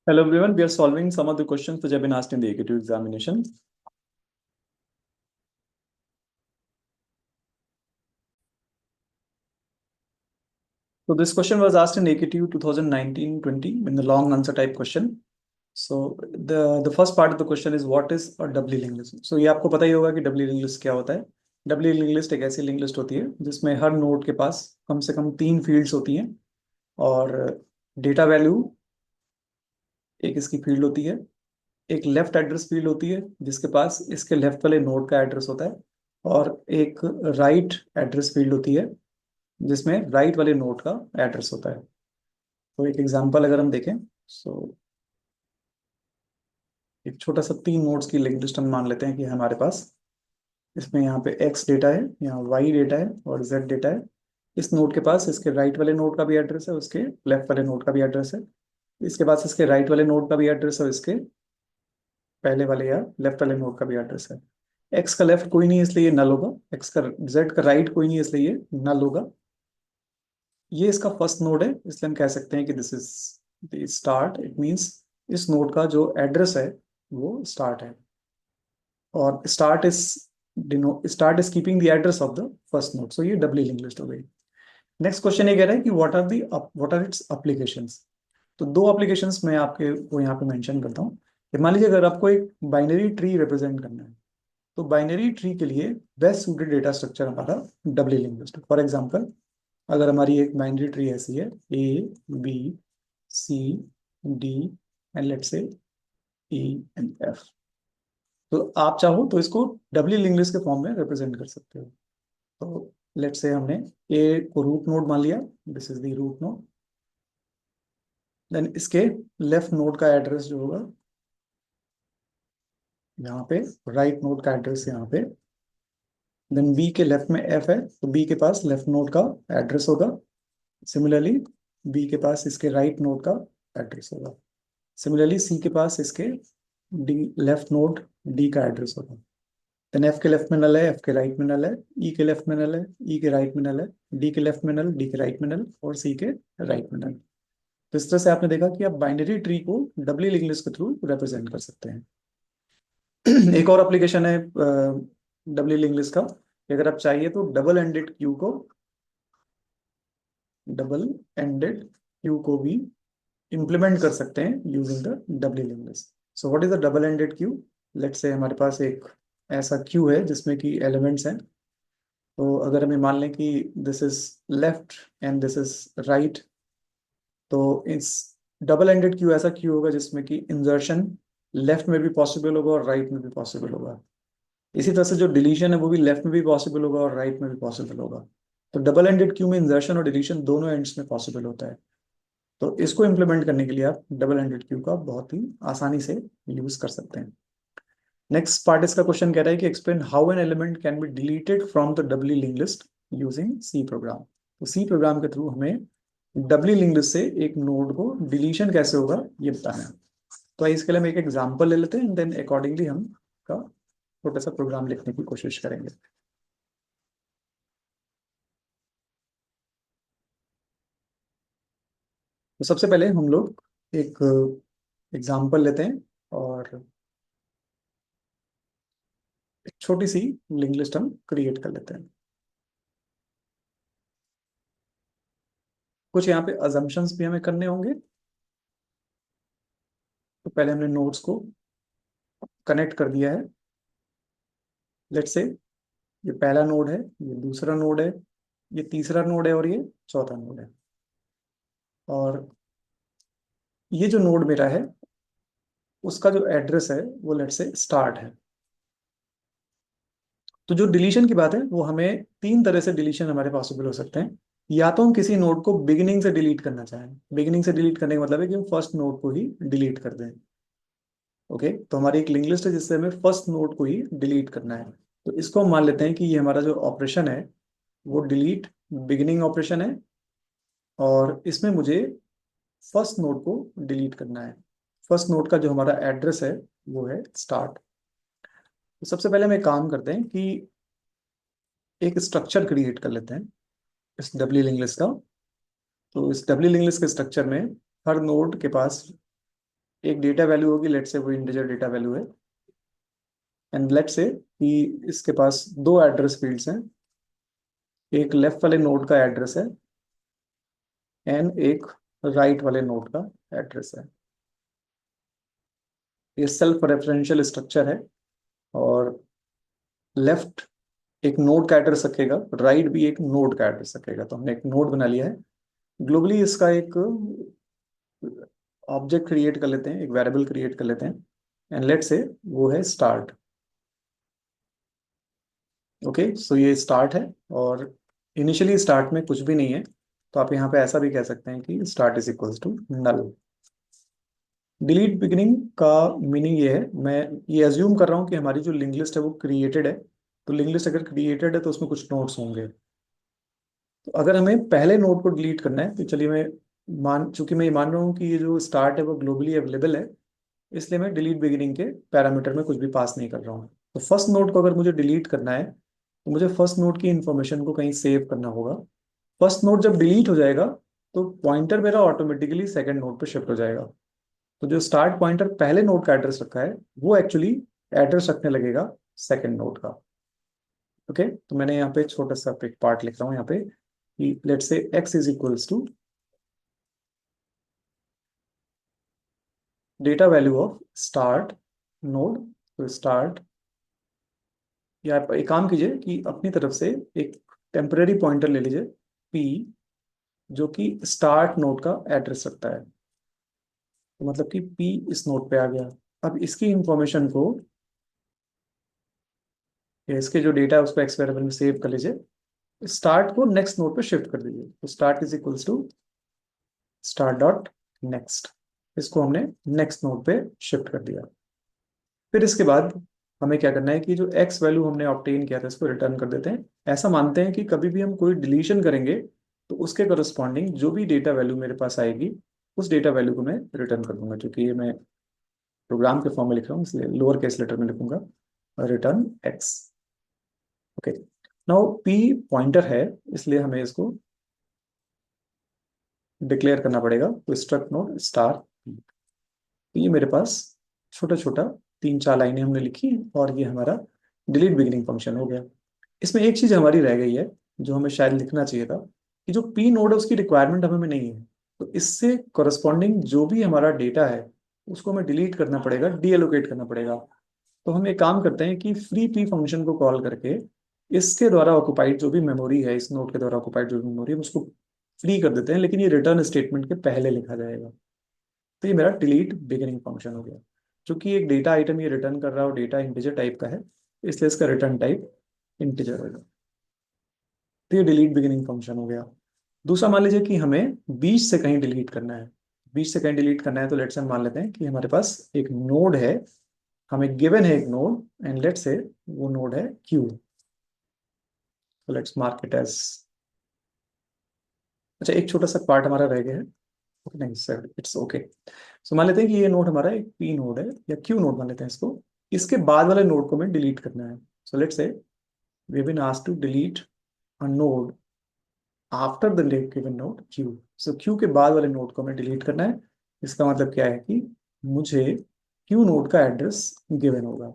Hello everyone, we are solving some of the questions which have been asked in the AQ2 examination. So this question was asked in AQ2 2019-20 in the long answer type question. So the first part of the question is what is a doubly link list. So ये आपको पता ही होगा कि डबली link list क्या होता है. डबली link list एक ऐसी लिंक लिस्ट होती है जिसमें हर नोड के पास कम से कम 3 फील्ड्स होती हैं और डेटा वैल्यू एक इसकी फील्ड होती है, एक लेफ्ट एड्रेस फील्ड होती है जिसके पास इसके लेफ्ट वाले नोड का एड्रेस होता है और एक राइट एड्रेस फील्ड होती है जिसमें राइट वाले नोड का एड्रेस होता है. तो एक एग्जांपल अगर हम देखें, सो एक छोटा सा 3 नोड्स की लिंक लिस्ट हम मान लेते हैं कि हमारे पास इसमें यहाँ पे x डेटा है, यहाँ y डेटा है और z डेटा है. इस नोड के पास इसके राइट वाले नोड का भी एड्रेस है, उसके लेफ्ट वाले नोड का भी एड्रेस है. इसके पास इसके राइट वाले नोड का भी एड्रेस है, इसके पहले वाले या लेफ्ट वाले नोड का भी एड्रेस है. एक्स का लेफ्ट कोई नहीं है इसलिए ये नल होगा, एक्स का जेड का राइट कोई नहीं है इसलिए ये नल होगा. ये इसका फर्स्ट नोड है इसलिए हम कह सकते हैं कि this is the start. It means इस नोड का जो एड्रेस है वो स्टार्ट है और start is keeping the address of the first node. So ये डबली लिंक लिस्ट हो गई. नेक्स्ट क्वेश्चन ये कह रहा है कि व्हाट आर इट्स एप्लीकेशंस. तो 2 एप्लीकेशंस मैं आपके को यहाँ पे मेंशन करता हूँ. मान लीजिए अगर आपको एक बाइनरी ट्री रिप्रेजेंट करना है तो बाइनरी ट्री के लिए बेस्ट सूटेड डेटा स्ट्रक्चर हमारा डबली लिंक लिस्ट. फॉर एग्जांपल अगर हमारी एक बाइनरी ट्री ऐसी है A B C D and let's say E and F, तो आप चाहो तो इसको डबली लिंक लिस्ट के फॉर्म में रिप्रेजेंट कर सकते हो. तो लेट्स से हमने ए को रूट नोड मान लिया, this is the root node. Then इसके लेफ्ट नोड का एड्रेस जो होगा यहाँ पे, राइट नोड का एड्रेस यहाँ पे. देन बी के लेफ्ट में एफ है तो बी के पास लेफ्ट नोड का एड्रेस होगा. सिमिलरली बी के पास इसके राइट नोड का एड्रेस होगा. सिमिलरली सी के पास इसके डी लेफ्ट नोड डी का एड्रेस होगा. देन एफ के लेफ्ट में नल है, एफ के राइट में नल है, ई के लेफ्ट में नल है, ई के राइट में नल है, डी के लेफ्ट में नल, डी के राइट में नल और सी के राइट में नल. तो इस तरह से आपने देखा कि आप बाइनरी ट्री को डबली लिंक लिस्ट के थ्रू रिप्रेजेंट कर सकते हैं. एक और एप्लीकेशन है डबली लिंक लिस्ट का. अगर आप चाहिए तो डबल एंडेड क्यू को भी इंप्लीमेंट कर सकते हैं using the doubly link list. So what is the double ended queue. Let's say हमारे पास एक ऐसा क्यू है जिसमें कि एलिमेंट्स हैं. तो अगर हमें मान लें कि this is left and this is right, तो इस डबल एंडेड क्यू ऐसा क्यू होगा जिसमें कि इंसर्शन लेफ्ट में भी पॉसिबल होगा और राइट में भी पॉसिबल होगा. इसी तरह से जो डिलीशन है वो भी लेफ्ट में भी पॉसिबल होगा और राइट में भी पॉसिबल होगा. तो डबल एंडेड क्यू में इंसर्शन और डिलीशन दोनों एंड्स में पॉसिबल होता है. तो इसको इम्प्लीमेंट करने के लिए आप डबल एंडेड क्यू का बहुत ही आसानी से यूज कर सकते हैं. नेक्स्ट पार्ट इसका क्वेश्चन कह रहा है कि explain how an element can be deleted from the doubly link list using C program. तो सी प्रोग्राम के थ्रू हमें डबली लिंक लिस्ट से एक नोड को डिलीशन कैसे होगा ये बताना है. तो इसके लिए हम एक एग्जांपल ले लेते हैं एंड देन अकॉर्डिंगली हम का छोटा सा प्रोग्राम लिखने की कोशिश करेंगे. तो सबसे पहले हम लोग एक एग्जांपल लेते हैं और एक छोटी सी लिंक लिस्ट हम क्रिएट कर लेते हैं. कुछ यहाँ पे अजम्पशंस भी हमें करने होंगे. तो पहले हमने नोड्स को कनेक्ट कर दिया है. लेट्स से ये पहला नोड है, ये दूसरा नोड है, ये तीसरा नोड है और ये चौथा नोड है. और ये जो नोड मेरा है उसका जो एड्रेस है वो लेट्स से स्टार्ट है. तो जो डिलीशन की बात है वो हमें 3 तरह से डिलीशन हमारे पॉसिबल हो सकते हैं. या तो हम किसी नोड को बिगिनिंग से डिलीट करना चाहें. बिगिनिंग से डिलीट करने का मतलब है कि हम फर्स्ट नोड को ही डिलीट कर दें. ओके, तो हमारी एक लिंक लिस्ट है जिससे हमें फर्स्ट नोड को ही डिलीट करना है. तो इसको हम मान लेते हैं कि ये हमारा जो ऑपरेशन है वो डिलीट बिगिनिंग ऑपरेशन है और इसमें मुझे फर्स्ट नोड को डिलीट करना है. फर्स्ट नोड का जो हमारा एड्रेस है वो है स्टार्ट. तो सबसे पहले हम एक काम करते हैं कि एक स्ट्रक्चर क्रिएट कर लेते हैं इस डबली लिंक लिस्ट का. तो इस डबली लिंक लिस्ट के स्ट्रक्चर में हर नोड के पास एक डेटा वैल्यू होगी, लेट से वो इंटीजर डेटा वैल्यू है, एंड लेट से कि इसके पास दो एड्रेस फील्ड्स हैं, एक लेफ्ट वाले नोड का एड्रेस है एंड एक राइट वाले नोड का एड्रेस है। ये सेल्फ रेफरेंशियल स्ट्रक्चर है, और लेफ्ट एक नोड का एड्रेस रखेगा, राइट भी एक नोड का एड्रेस रखेगा। तो हमने एक नोड बना लिया है। ग्लोबली इसका एक ऑब्जेक्ट क्रिएट कर लेते हैं, एक वेरिएबल क्रिएट कर लेते हैं, एंड लेट से वो है स्टार्ट। ओके, सो ये स्टार्ट है, और इनिशियली स्टार्ट में कुछ भी नहीं है, तो आप यहाँ पे ऐसा भी कह सकते हैं कि start is equals to null. Delete beginning का मीनिंग ये है, मैं ये एज्यूम कर रहा हूँ कि हमारी जो लिंक लिस्ट है वो क्रिएटेड है। तो लिंक लिस्ट अगर क्रिएटेड है तो उसमें कुछ नोड्स होंगे। तो अगर हमें पहले नोड को डिलीट करना है, तो चलिए चूंकि मैं ये मान रहा हूँ कि ये जो स्टार्ट है वो ग्लोबली अवेलेबल है, इसलिए मैं डिलीट बिगिनिंग के पैरामीटर में कुछ भी पास नहीं कर रहा हूँ। तो फर्स्ट नोड को अगर मुझे डिलीट करना है, तो मुझे फर्स्ट नोड की इंफॉर्मेशन को कहीं सेव करना होगा। फर्स्ट नोड जब डिलीट हो जाएगा, तो पॉइंटर मेरा ऑटोमेटिकली सेकंड नोड पे शिफ्ट हो जाएगा। तो जो स्टार्ट पॉइंटर पहले नोड का एड्रेस रखा है, वो एक्चुअली एड्रेस रखने लगेगा सेकंड नोड का। ओके, तो मैंने यहाँ पे छोटा सा एक पार्ट लिख रहा हूँ यहाँ पे कि let's say x is equals to data value of start node. तो स्टार्ट, या आप एक काम कीजिए कि अपनी तरफ से एक टेम्पररी पॉइंटर ले लीजिए p, जो कि स्टार्ट नोड का एड्रेस रखता है। तो मतलब कि p इस नोड पे आ गया। अब इसकी इंफॉर्मेशन को, या इसके जो डेटा है उसको एक्स वेरिएबल में सेव कर लीजिए। स्टार्ट को नेक्स्ट नोड पे शिफ्ट कर दीजिए। तो start is equals to start dot next, इसको हमने नेक्स्ट नोड पे शिफ्ट कर दिया। फिर इसके बाद हमें क्या करना है कि जो एक्स वैल्यू हमने ऑब्टेन किया था इसको रिटर्न कर देते हैं। ऐसा मानते हैं कि कभी भी हम कोई डिलीशन करेंगे, तो उसके करस्पॉन्डिंग जो भी डेटा वैल्यू मेरे पास आएगी, उस डेटा वैल्यू को मैं रिटर्न कर दूंगा। क्योंकि ये मैं प्रोग्राम के फॉर्म में लिख रहा हूँ, इसलिए लोअर केस लेटर में लिखूंगा return x. Okay, now P pointer है, इसलिए हमें इसको डिक्लेयर करना पड़ेगा। तो स्ट्रक्ट नोड स्टार पी। तो ये मेरे पास छोटा छोटा तीन चार लाइनें हमने लिखी, और ये हमारा डिलीट बिगिनिंग फंक्शन हो गया। इसमें एक चीज हमारी रह गई है, जो हमें शायद लिखना चाहिए था, कि जो पी नोड है उसकी रिक्वायरमेंट हमें नहीं है। तो इससे करस्पॉन्डिंग जो भी हमारा डेटा है, उसको हमें डिलीट करना पड़ेगा, डीएलोकेट करना पड़ेगा। तो हम एक काम करते हैं कि फ्री पी फंक्शन को कॉल करके इसके द्वारा ऑक्युपाइड जो भी मेमोरी है, इस नोड के द्वारा ऑक्युपाइड जो भी मेमोरी है, उसको फ्री कर देते हैं, लेकिन ये रिटर्न स्टेटमेंट के पहले लिखा जाएगा। तो ये मेरा डिलीट बिगिनिंग फंक्शन हो गया। चूंकि एक डेटा आइटम ये रिटर्न कर रहा हो, डेटा इंटीजर टाइप का है, इसलिए इसका रिटर्न टाइप इंटीजर होगा। तो ये डिलीट बिगिनिंग फंक्शन हो गया। दूसरा मान लीजिए कि हमें बीच से कहीं डिलीट करना है। बीच से कहीं डिलीट करना है, तो लेट्स हम मान लेते हैं कि हमारे पास एक नोड है, हमें गिवन है एक नोड, एंड लेट्स से वो नोड है क्यू। तो लेट्स मार्क इट एज, अच्छा एक छोटा सा पार्ट हमारा रह गया है। ओके, नहीं सर, इट्स ओके। सो मान लेते हैं कि ये नोड हमारा एक पी नोड है, या क्यू नोड मान लेते हैं इसको। इसके बाद वाले नोड को हमें डिलीट करना है। So let's say we have been asked to delete a node after the given node q. So q के बाद वाले नोड को हमें डिलीट करना है। इसका मतलब क्या है कि मुझे क्यू नोड का एड्रेस गिवन होगा,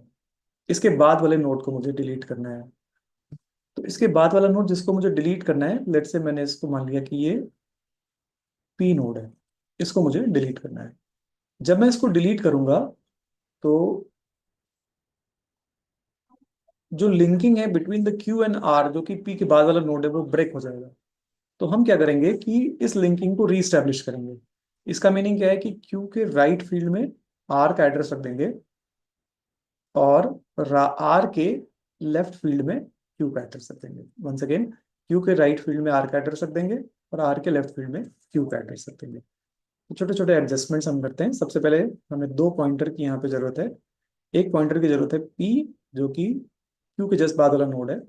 इसके बाद वाले नोड को मुझे डिलीट करना है। तो इसके बाद वाला नोड जिसको मुझे डिलीट करना है, लेट्स से मैंने इसको मान लिया कि ये पी नोड है, इसको मुझे डिलीट करना है। जब मैं इसको डिलीट करूंगा, तो जो लिंकिंग है between the q and r, जो कि पी के बाद वाला नोड है, वो ब्रेक हो जाएगा। तो हम क्या करेंगे कि इस लिंकिंग को रीस्टैब्लिश करेंगे। इसका मीनिंग क्या है कि क्यू के राइट फील्ड में आर का एड्रेस रख देंगे, और आर के लेफ्ट फील्ड में क्यू का एड्रेस रख देंगे। वंस अगेन, क्यू के राइट फील्ड में आर का एड्रेस रख देंगे, और आर के लेफ्ट फील्ड में क्यू का एड्रेस रख देंगे। तो छोटे छोटे एडजस्टमेंट्स हम करते हैं। सबसे पहले हमें दो पॉइंटर की यहाँ पे जरूरत है। एक पॉइंटर की जरूरत है पी, जो कि क्यू के जस्ट बाद वाला नोड है।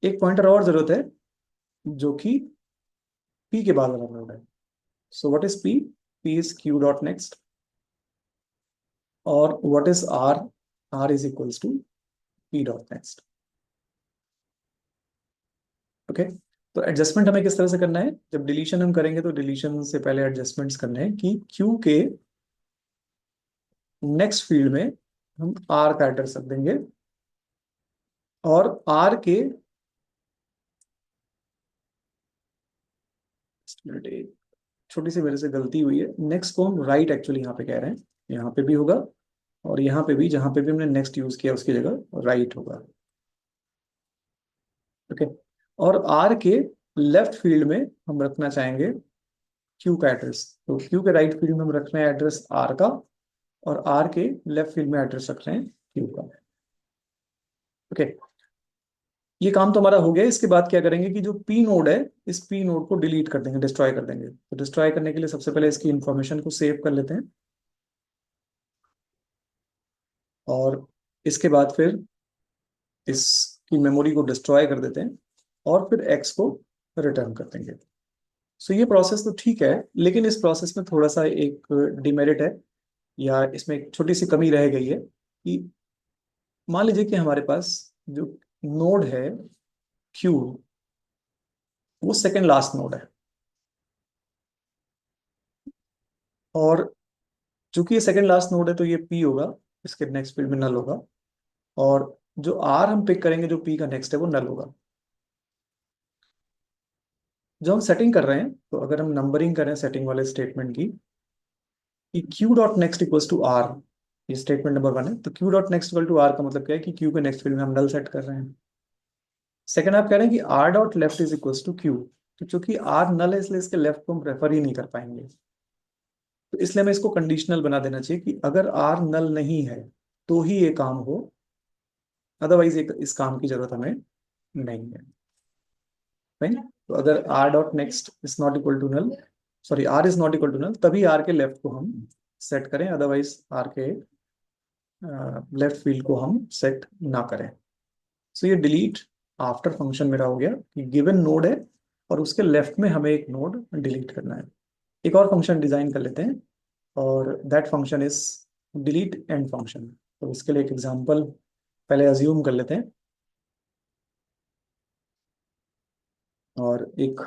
एक पॉइंटर और जरूरत है, जो कि पी के बाद वाला नोड है। So what is P? P is Q dot next, और what is R? R is equals to P dot next. Okay, तो एडजस्टमेंट हमें किस तरह से करना है? जब डिलीशन हम करेंगे, तो डिलीशन से पहले एडजस्टमेंट्स करने हैं कि क्यू के नेक्स्ट फील्ड में हम आर का एड्रेस रख देंगे, और आर के छोटी सी मेरे से गलती हुई है, नेक्स्ट को हम राइट एक्चुअली यहाँ पे कह रहे हैं, यहाँ पे भी होगा और यहाँ पे भी, जहाँ पे भी हमने नेक्स्ट यूज किया उसकी जगह राइट होगा। ओके। और आर के लेफ्ट फील्ड में हम रखना चाहेंगे क्यू का एड्रेस, तो क्यू के राइट फील्ड में हम रख रहे हैं एड्रेस आर का, और आर के लेफ्ट फील्ड में एड्रेस रख रहे हैं क्यू का। ओके। ये काम तो हमारा हो गया। इसके बाद क्या करेंगे कि जो पी नोड है, इस पी नोड को डिलीट कर देंगे, डिस्ट्रॉय कर देंगे। तो डिस्ट्रॉय करने के लिए सबसे पहले इसकी इंफॉर्मेशन को सेव कर लेते हैं, और इसके बाद फिर इसकी मेमोरी को डिस्ट्रॉय कर देते हैं, और फिर एक्स को रिटर्न कर देंगे। सो ये प्रोसेस तो ठीक है, लेकिन इस प्रोसेस में थोड़ा सा एक डिमेरिट है, या इसमें एक छोटी सी कमी रह गई है कि मान लीजिए कि हमारे पास जो नोड है क्यू, वो सेकंड लास्ट नोड है, और चूंकि ये सेकंड लास्ट नोड है तो ये पी होगा, इसके नेक्स्ट फील्ड में नल होगा, और जो आर हम पिक करेंगे जो पी का नेक्स्ट है वो नल होगा। जो हम सेटिंग कर रहे हैं, तो अगर हम नंबरिंग करें सेटिंग वाले स्टेटमेंट की, कि q dot next equals to r, ये स्टेटमेंट नंबर 1 है, तो q dot next equal to r का मतलब क्या है कि क्यू के नेक्स्ट फील्ड में हम नल सेट कर रहे हैं। सेकंड आप कह रहे हैं कि r dot left is equals to q, तो चूंकि आर नल है इसलिए इसके लेफ्ट को हम रेफर ही नहीं कर पाएंगे, तो इसलिए हमें इसको कंडीशनल बना देना चाहिए कि अगर आर नल नहीं है तो ही ये काम हो, अदरवाइज इस काम की जरूरत हमें नहीं है। राइट। तो अगर r dot next is not equal to null, sorry r is not equal to null, तभी आर के लेफ्ट को हम सेट करें, अदरवाइज आर के लेफ्ट फील्ड को हम सेट ना करें। सो ये डिलीट आफ्टर फंक्शन मेरा हो गया कि गिवन नोड है और उसके लेफ्ट में हमें एक नोड डिलीट करना है। एक और फंक्शन डिजाइन कर लेते हैं, और that function is delete and function. तो इसके लिए एक एग्जांपल पहले अज्यूम कर लेते हैं, और एक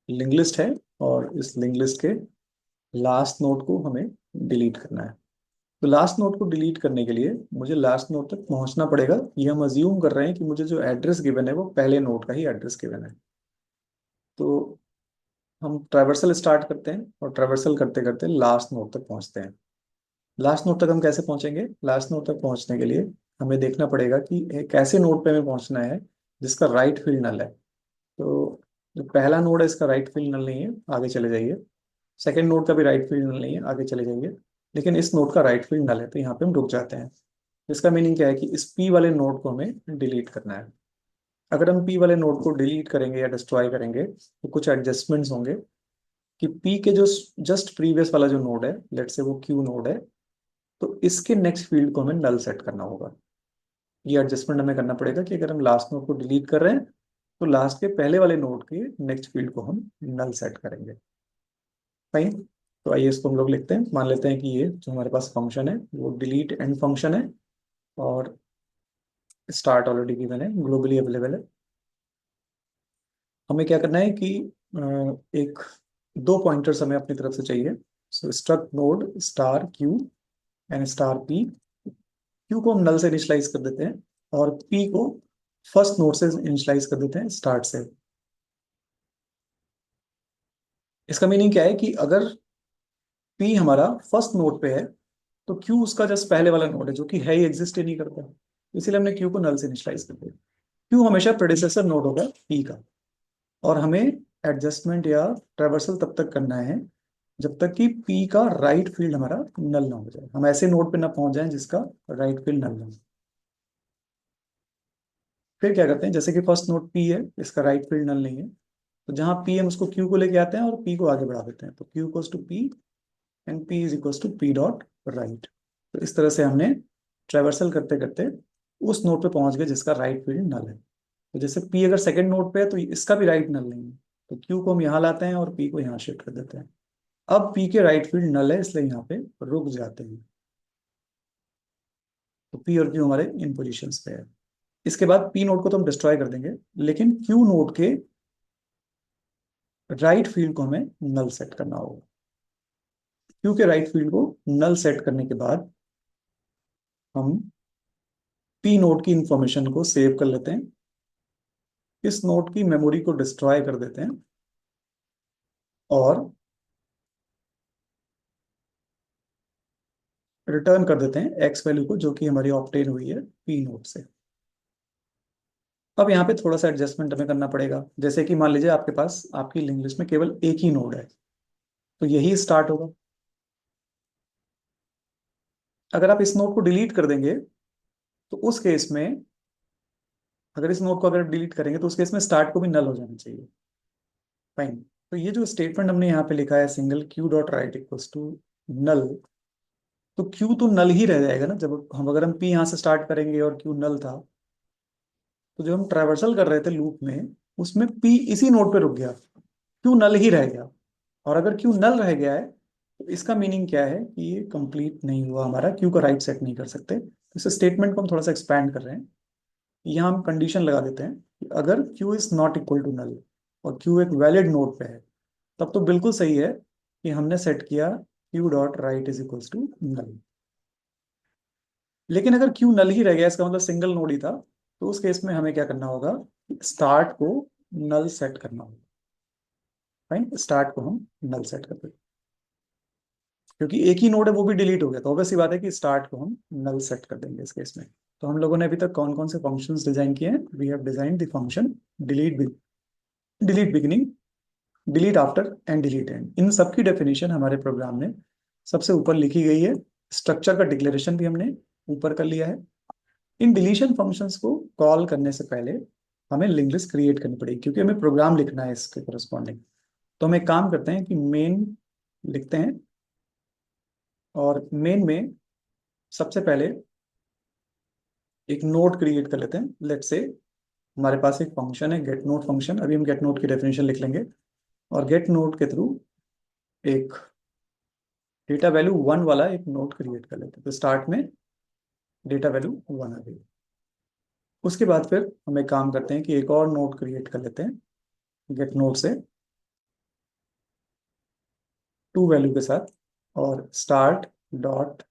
लिंक लिस्ट है, और इस लिंक लिस्ट के लास्ट नोड को हमें डिलीट करना है। तो लास्ट नोड को डिलीट करने के लिए मुझे लास्ट नोड तक पहुंचना पड़ेगा। ये हम अज्यूम कर रहे हैं कि मुझे जो एड्रेस गिवन है वो पहले नोड का ही एड्रेस गिवन है। तो हम ट्रैवर्सल स्टार्ट करते हैं, और ट्रैवर्सल करते करते लास्ट नोड तक पहुंचते हैं। लास्ट नोड तक हम कैसे पहुंचेंगे? लास्ट नोड तक पहुंचने के लिए हमें देखना पड़ेगा कि एक ऐसे नोड पे हमें पहुंचना है जिसका राइट फील्ड नल है। तो जो पहला नोड है इसका राइट फील्ड नल नहीं है, आगे चले जाइए। सेकंड नोड का भी राइट फील्ड नल नहीं है, आगे चले जाइए। लेकिन इस नोड का राइट फील्ड नल है, तो यहाँ पे हम रुक जाते हैं। इसका मीनिंग क्या है कि इस पी वाले नोड को हमें डिलीट करना है। अगर हम पी वाले नोड को डिलीट करेंगे या डिस्ट्रॉय करेंगे तो कुछ एडजस्टमेंट्स होंगे, कि पी के जो जस्ट प्रीवियस वाला जो नोड है, लेट्स से वो क्यू नोड है, तो इसके नेक्स्ट फील्ड को हमें नल सेट करना होगा। ये एडजस्टमेंट हमें करना पड़ेगा कि अगर हम लास्ट नोड को डिलीट कर रहे हैं तो लास्ट के पहले वाले नोड के नेक्स्ट फील्ड को हम नल सेट करेंगे। फाइन। तो आइए इसको हम लोग लिखते हैं, मान लेते हैं कि ये जो हमारे पास फंक्शन है वो डिलीट एंड फंक्शन है, और स्टार्ट ऑलरेडी गिवन है, ग्लोबली अवेलेबल है। हमें क्या करना है कि एक दो पॉइंटर्स हमें अपनी तरफ से चाहिए। So struct node star Q and star P. Q को हम नल से इनिशियलाइज कर देते हैं, और पी को फर्स्ट नोड से इनिशियलाइज कर देते हैं, स्टार्ट से। इसका मीनिंग क्या है कि अगर पी हमारा फर्स्ट नोड पे है तो क्यू उसका जस्ट पहले वाला नोड है, जो कि है ही एग्जिस्ट ही नहीं करता, इसीलिए हमने क्यू को नल से इनिशियलाइज कर दिया। क्यू हमेशा प्रेडिसेसर नोड होगा पी का, और हमें एडजस्टमेंट या ट्रेवर्सल तब तक करना है जब तक कि पी का राइट फील्ड हमारा नल ना हो जाए, हम ऐसे नोड पे ना पहुंच जाएं जिसका राइट फील्ड नल ना हो। फिर क्या करते हैं, जैसे कि फर्स्ट नोड पी है, इसका राइट फील्ड नल नहीं है, तो जहां पी हम उसको क्यू को लेके आते हैं और पी को आगे बढ़ा देते हैं, तो q equals to p and p is equals to P dot right. तो इस तरह से हमने ट्रेवर्सल करते करते उस नोड पे पहुंच गए जिसका राइट फील्ड नल है। तो जैसे पी अगर सेकंड नोड पे है तो इसका भी राइट नल नहीं है, तो क्यू को हम यहाँ लाते हैं और पी को यहाँ शिफ्ट कर देते हैं। अब पी के राइट फील्ड नल है, इसलिए यहाँ पे रुक जाते हैं। तो पी और क्यू हमारे इन पोजिशन पे है। इसके बाद पी नोड को तो हम डिस्ट्रॉय कर देंगे, लेकिन क्यू नोड के राइट फील्ड को हमें नल सेट करना होगा। क्यू के राइट फील्ड को नल सेट करने के बाद हम पी नोड की इंफॉर्मेशन को सेव कर लेते हैं, इस नोड की मेमोरी को डिस्ट्रॉय कर देते हैं और रिटर्न कर देते हैं एक्स वैल्यू को, जो कि हमारी ऑब्टेन हुई है पी नोड से। अब यहाँ पे थोड़ा सा एडजस्टमेंट हमें करना पड़ेगा। जैसे कि मान लीजिए आपके पास आपकी लिंक लिस्ट में केवल एक ही नोड है, तो यही स्टार्ट होगा। अगर आप इस नोड को डिलीट कर देंगे तो उस केस में, अगर इस नोड को अगर डिलीट करेंगे तो उस केस में स्टार्ट को भी नल हो जाना चाहिए। फाइन। तो ये जो स्टेटमेंट हमने यहाँ पे लिखा है, single q dot right equals to null, तो क्यू तो नल ही रह जाएगा ना। जब हम, अगर हम पी यहाँ से स्टार्ट करेंगे और क्यू नल था, तो जो हम ट्रैवर्सल कर रहे थे लूप में, उसमें पी इसी नोड पे रुक गया, क्यू नल ही रह गया। और अगर क्यू नल रह गया है तो इसका मीनिंग क्या है कि ये कंप्लीट नहीं हुआ हमारा, क्यू का राइट सेट नहीं कर सकते। तो इस स्टेटमेंट को हम थोड़ा सा एक्सपैंड कर रहे हैं। यहाँ हम कंडीशन लगा देते हैं कि अगर q is not equal to null और क्यू एक वैलिड नोड पे है, तब तो बिल्कुल सही है कि हमने सेट किया q dot right is equals to null. लेकिन अगर क्यू नल ही रह गया, इसका मतलब सिंगल नोड ही था, तो उस केस में हमें क्या करना होगा, स्टार्ट को नल सेट करना होगा। फाइन, स्टार्ट को हम नल सेट कर देते, क्योंकि एक ही नोड है वो भी डिलीट हो गया, तो ऑब्वियस सी बात है कि स्टार्ट को हम नल सेट कर देंगे इस केस में। तो हम लोगों ने अभी तक कौन कौन से फंक्शंस डिजाइन किए हैं? We have design the function delete, delete beginning, delete after and delete end. इन सब की डेफिनेशन हमारे प्रोग्राम में सबसे ऊपर लिखी गई है। स्ट्रक्चर का डिक्लेरेशन भी हमने ऊपर कर लिया है। इन डिलीशन फंक्शंस को कॉल करने से पहले हमें लिंक लिस्ट क्रिएट करनी पड़ेगी, क्योंकि हमें प्रोग्राम लिखना है इसके करस्पॉन्डिंग। तो हम एक काम करते हैं कि मेन लिखते हैं, और मेन में सबसे पहले एक नोड क्रिएट कर लेते हैं। लेट्स से हमारे पास एक फंक्शन है गेट नोड फंक्शन। अभी हम गेट नोड की डेफिनेशन लिख लेंगे, और गेट नोड के थ्रू एक डेटा वैल्यू वन वाला एक नोड क्रिएट कर लेते हैं। तो स्टार्ट में डेटा वैल्यू वन आ गई। उसके बाद फिर हम एक काम करते हैं कि एक और नोड क्रिएट कर लेते हैं गेट नोड से टू वैल्यू के साथ, और स्टार्ट डॉट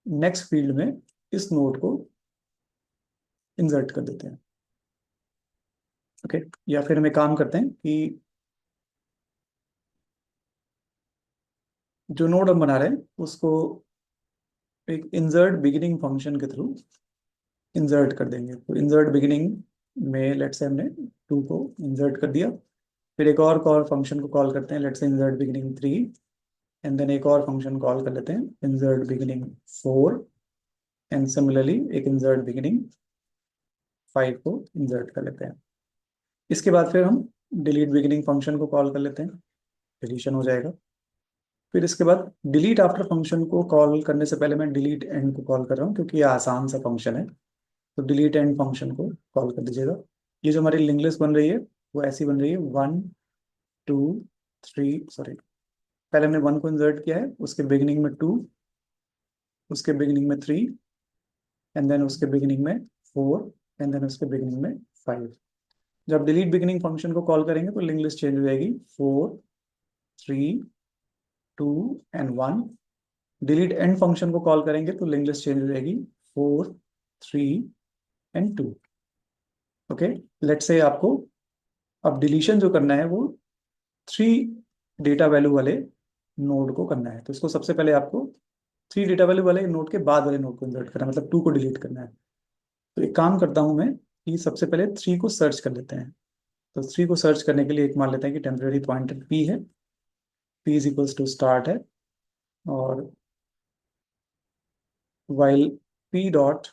नेक्स्ट फील्ड में इस नोड को इंसर्ट कर देते हैं। ओके। या फिर हम एक काम करते हैं कि जो नोड हम बना रहे हैं उसको एक इंसर्ट बिगिनिंग फंक्शन के थ्रू इंसर्ट कर देंगे। तो इंसर्ट बिगिनिंग में लेट्स से हमने टू को इंसर्ट कर दिया। फिर एक और कॉल फंक्शन को कॉल करते हैं, let's say insert beginning three, and then एक और फंक्शन कॉल कर लेते हैं insert beginning four, and similarly एक इंसर्ट बिगिनिंग फाइव को इंसर्ट कर लेते हैं। इसके बाद फिर हम डिलीट बिगिनिंग फंक्शन को कॉल कर लेते हैं, डिलीशन हो जाएगा। फिर इसके बाद डिलीट आफ्टर फंक्शन को कॉल करने से पहले मैं डिलीट एंड को कॉल कर रहा हूँ, क्योंकि ये आसान सा फंक्शन है। तो डिलीट एंड फंक्शन को कॉल कर दीजिएगा। ये जो हमारी लिंक लिस्ट बन रही है वो ऐसी बन रही है, वन टू थ्री, सॉरी, पहले हमने वन को इंसर्ट किया है, उसके बिगिनिंग में टू, उसके बिगिनिंग में थ्री, एंड देन उसके बिगिनिंग में फोर, एंड देन उसके बिगिनिंग में फाइव। जब डिलीट बिगिनिंग फंक्शन को कॉल करेंगे तो लिंक लिस्ट चेंज हो जाएगी, four, three, two and one. Delete and function को कॉल करेंगे तो लिंक लिस्ट चेंज हो जाएगी, four, three and two. Okay. Let's say आपको अब डिलीशन जो करना है वो थ्री डेटा वैल्यू वाले नोड को करना है। तो इसको सबसे पहले आपको थ्री डेटा वैल्यू वाले नोड के बाद वाले नोड को इंसर्ट करना है, मतलब टू को डिलीट करना है। तो एक काम करता हूं मैं कि सबसे पहले थ्री को सर्च कर लेते हैं। तो थ्री को सर्च करने के लिए एक मान लेते हैं कि टेम्परेरी पॉइंटर पी है, p is equals to start है, और while p dot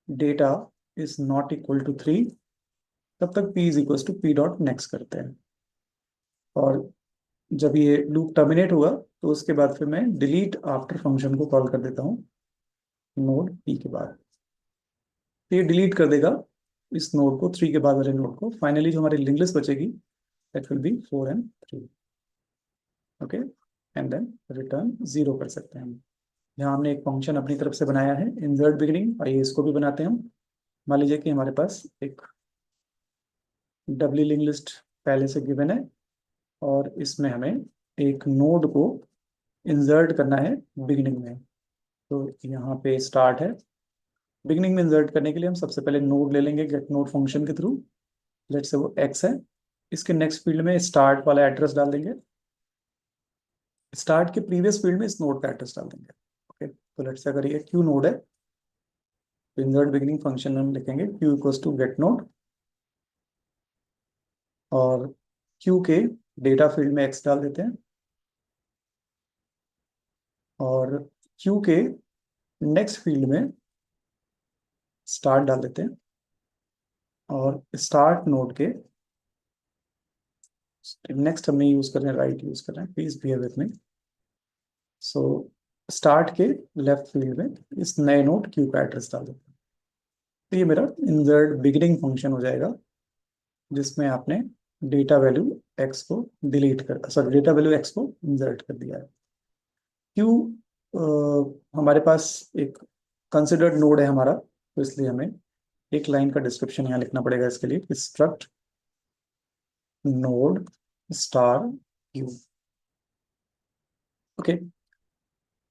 data is not equal to three, तब तक p is equals to P dot next करते हैं। और जब ये लूप टर्मिनेट हुआ तो उसके बाद फिर मैं डिलीट आफ्टर फंक्शन को कॉल कर देता हूँ नोड पी के बाद। तो ये डिलीट कर देगा इस नोड को, थ्री के बाद वाले नोड को। फाइनली जो हमारी लिंक लिस्ट बचेगी that will be four and three. Okay. And then return zero कर सकते हैं हम। यहाँ हमने एक फंक्शन अपनी तरफ से बनाया है इंसर्ट बिगिनिंग, आइए इसको भी बनाते हैं हम। मान लीजिए कि हमारे पास एक डब्ल्यू लिंक लिस्ट पहले से गिवन है, और इसमें हमें एक नोड को इंसर्ट करना है बिगिनिंग में। तो यहाँ पे स्टार्ट है, बिगिनिंग में इंसर्ट करने के लिए हम सबसे पहले नोड ले लेंगे गेट नोड फंक्शन के थ्रू। लेट से वो एक्स है, इसके नेक्स्ट फील्ड में स्टार्ट वाला एड्रेस डाल देंगे, स्टार्ट के प्रीवियस फील्ड में इस नोड का एड्रेस डाल देंगे। ओके, तो लेट से अगर ये क्यू नोड है तो इंसर्ट बिगिनिंग फंक्शन में हम लिखेंगे q equals to get node, और क्यू के डेटा फील्ड में एक्स डाल देते हैं, और क्यू के नेक्स्ट फील्ड में स्टार्ट डाल देते हैं, और स्टार्ट नोड के नेक्स्ट हमने यूज कर रहे हैं राइट यूज कर रहे हैं, please bear with me. So start के लेफ्ट फील्ड में इस नए नोड क्यू का एड्रेस डाल देते हैं। तो ये मेरा इंसर्ट बिगिनिंग फंक्शन हो जाएगा, जिसमें आपने डेटा वैल्यू एक्स को डिलीट कर, सॉरी डेटा वैल्यू एक्स को इंसर्ट कर दिया है। क्यू हमारे पास एक कंसिडर्ड नोड है हमारा, तो इसलिए हमें एक लाइन का डिस्क्रिप्शन यहाँ लिखना पड़ेगा इसके लिए, struct node star q. Okay,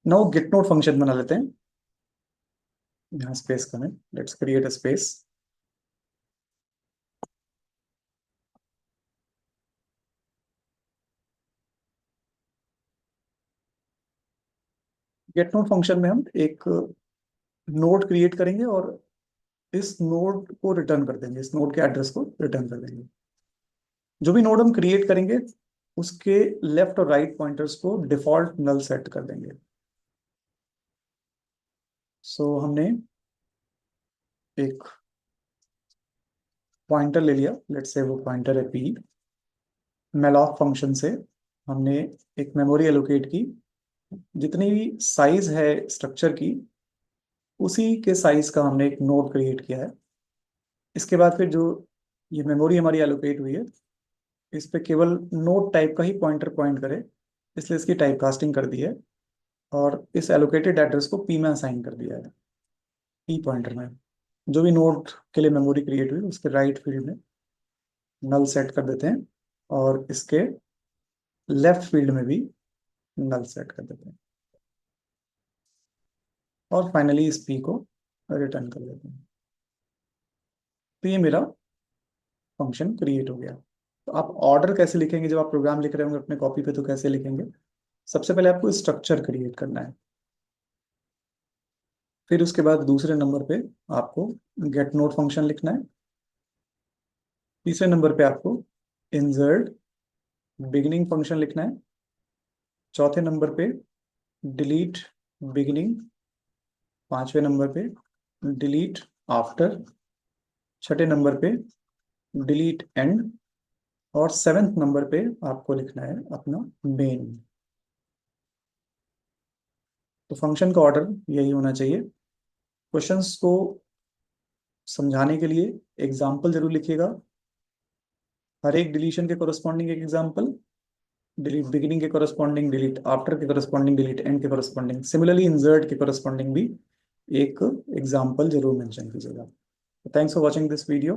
now get node function बना लेते हैं। यहाँ स्पेस कम है, let's create a space. Get node function में हम एक नोड क्रिएट करेंगे और इस नोड को रिटर्न कर देंगे, इस नोड के एड्रेस को रिटर्न कर देंगे। जो भी नोड हम क्रिएट करेंगे उसके लेफ्ट और राइट पॉइंटर्स को डिफॉल्ट नल सेट कर देंगे। सो हमने एक पॉइंटर ले लिया, लेट्स से वो पॉइंटर है पी। मेलॉक फंक्शन से हमने एक मेमोरी एलोकेट की, जितनी भी साइज है स्ट्रक्चर की उसी के साइज का हमने एक नोड क्रिएट किया है। इसके बाद फिर जो ये मेमोरी हमारी एलोकेट हुई है इस पे केवल नोड टाइप का ही पॉइंटर पॉइंट करे, इसलिए इसकी टाइप कास्टिंग कर दी है, और इस एलोकेटेड एड्रेस को पी में असाइन कर दिया है। पी पॉइंटर में जो भी नोड के लिए मेमोरी क्रिएट हुई उसके राइट फील्ड में नल सेट कर देते हैं, और इसके लेफ्ट फील्ड में भी नल सेट कर देते हैं, और फाइनली इस पी को रिटर्न कर देते हैं। तो ये मेरा फंक्शन क्रिएट हो गया। तो आप ऑर्डर कैसे लिखेंगे जब आप प्रोग्राम लिख रहे होंगे अपने कॉपी पे, तो कैसे लिखेंगे? सबसे पहले आपको स्ट्रक्चर क्रिएट करना है, फिर उसके बाद दूसरे नंबर पे आपको गेट नोड फंक्शन लिखना है, तीसरे नंबर पे आपको इंसर्ट बिगिनिंग फंक्शन लिखना है, चौथे नंबर पे डिलीट बिगिनिंग, पांचवें नंबर पे डिलीट आफ्टर, छठे नंबर पे डिलीट एंड, और सेवेंथ नंबर पे आपको लिखना है अपना मेन। तो फंक्शन का ऑर्डर यही होना चाहिए। क्वेश्चंस को समझाने के लिए एग्जाम्पल जरूर लिखिएगा, हर एक डिलीशन के कोरस्पॉन्डिंग एक एग्जाम्पल, डिलीट बिगिनिंग के कोरस्पॉन्डिंग, डिलीट आफ्टर के कोरस्पॉन्डिंग, डिलीट एंड के कोरस्पॉन्डिंग, सिमिलरली इंसर्ट के कोरस्पॉन्डिंग भी एक एग्जाम्पल जरूर मेंशन कीजिएगा। Thanks for watching this video.